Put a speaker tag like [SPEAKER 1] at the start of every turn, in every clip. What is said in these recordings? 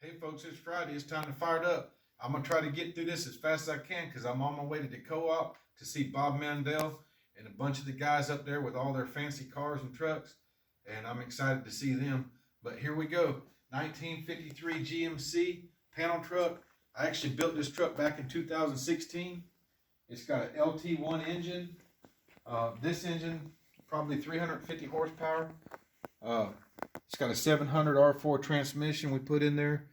[SPEAKER 1] Hey folks, it's Friday. It's time to fire it up. I'm gonna try to get through this as fast as I can because I'm on my way to the co-op to see Bob Mandel and a bunch of the guys up there with all their fancy cars and trucks, and I'm excited to see them. But here we go. 1953 GMC panel truck. I actually built this truck back in 2016. It's got an LT1 engine. This engine probably 350 horsepower. It's got a 700 R4 transmission we put in there.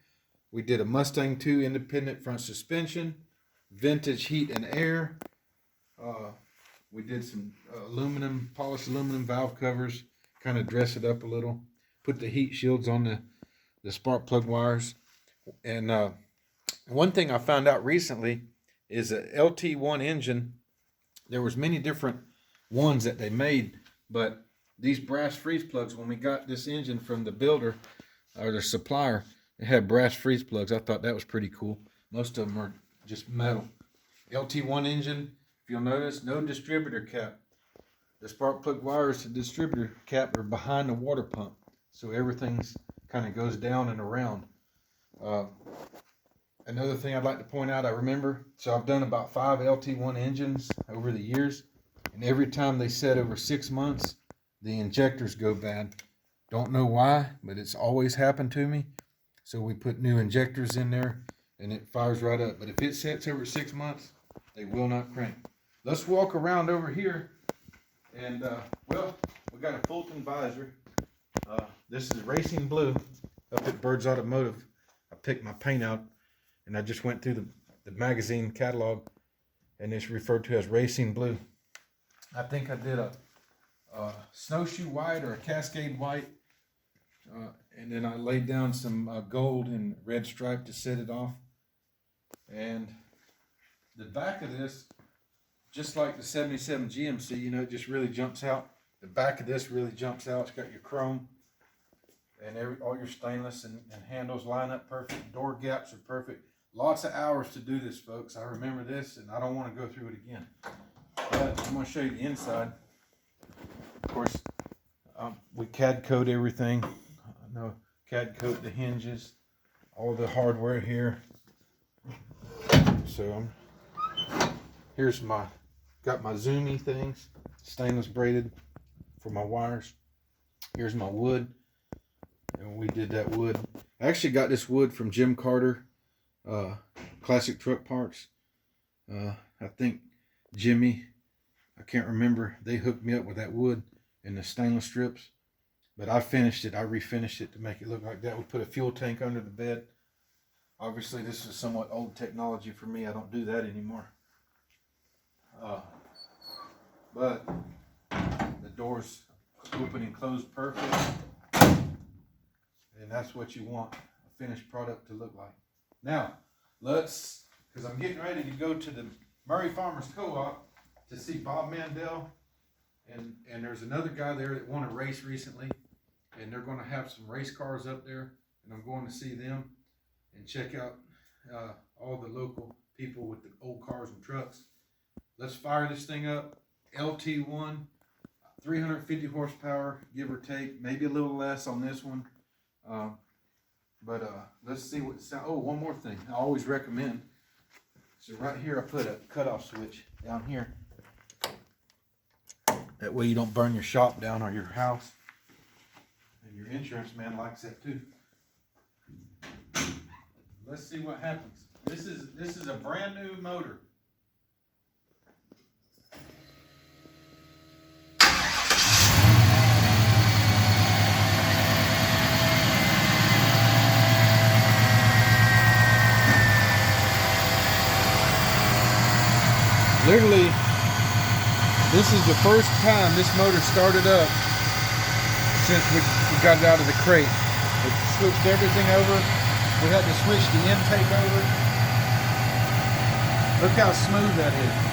[SPEAKER 1] We did a Mustang 2 independent front suspension, vintage heat and air. We did some polished aluminum valve covers, kind of dress it up a little. Put the heat shields on the spark plug wires. And one thing I found out recently is a LT1 engine. There was many different ones that they made, but these brass freeze plugs, when we got this engine from the builder or the supplier, it had brass freeze plugs. I thought that was pretty cool. Most of them are just metal. LT1 engine, if you'll notice, no distributor cap. The spark plug wires to distributor cap are behind the water pump, so everything's kind of goes down and around. Another thing I'd like to point out, I remember, so I've done about 5 LT1 engines over the years, and every time they set over 6 months, the injectors go bad. Don't know why, but it's always happened to me. So we put new injectors in there and it fires right up. But if it sets over 6 months, they will not crank. Let's walk around over here. And, well, we got a Fulton visor. This is Racing Blue up at Bird's Automotive. I picked my paint out and I just went through the magazine catalog, and it's referred to as Racing Blue. I think I did a snowshoe white or a cascade white, and then I laid down some gold and red stripe to set it off. And the back of this, just like the 77 GMC, you know, it just really jumps out. The back of this really jumps out. It's got your chrome and all your stainless and handles line up perfect. Door gaps are perfect. Lots of hours to do this, folks. I remember this and I don't want to go through it again. But I'm going to show you the inside. Of course, we CAD coat everything. CAD coat the hinges, all the hardware here. So here's got my zoomy things, stainless braided for my wires. Here's my wood, and we did that wood. I actually got this wood from Jim Carter, Classic Truck Parts. I think Jimmy, I can't remember, they hooked me up with that wood and the stainless strips, but I finished it. I refinished it to make it look like that. We put a fuel tank under the bed. Obviously this is somewhat old technology for me. I don't do that anymore. But the doors open and close perfect, and that's what you want a finished product to look like. Now because I'm getting ready to go to the Murray Farmers Co-op to see Bob Mandel. And there's another guy there that won a race recently, and they're going to have some race cars up there, and I'm going to see them and check out all the local people with the old cars and trucks. Let's fire this thing up. LT1, 350 horsepower, give or take, maybe a little less on this one. But let's see what it sounds. Oh, one more thing I always recommend. So right here I put a cutoff switch down here. That way you don't burn your shop down or your house. And your insurance man likes that too. Let's see what happens. This is a brand new motor. Literally, this is the first time this motor started up since we got it out of the crate. We switched everything over. We had to switch the intake over. Look how smooth that is.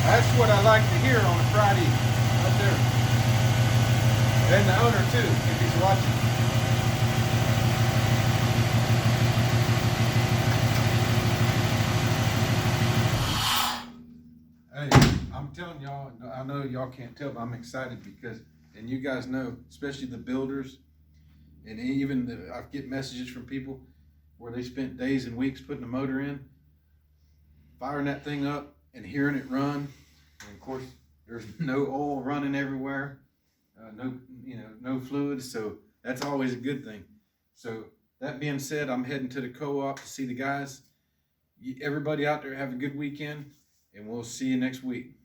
[SPEAKER 1] That's what I like to hear on a Friday up there. And the owner too, if he's watching. Hey, I'm telling y'all, I know y'all can't tell, but I'm excited because, and you guys know, especially the builders, and even I get messages from people where they spent days and weeks putting the motor in, firing that thing up and hearing it run. And of course, there's no oil running everywhere, no fluids, so that's always a good thing. So that being said, I'm heading to the co-op to see the guys. Everybody out there have a good weekend, and we'll see you next week.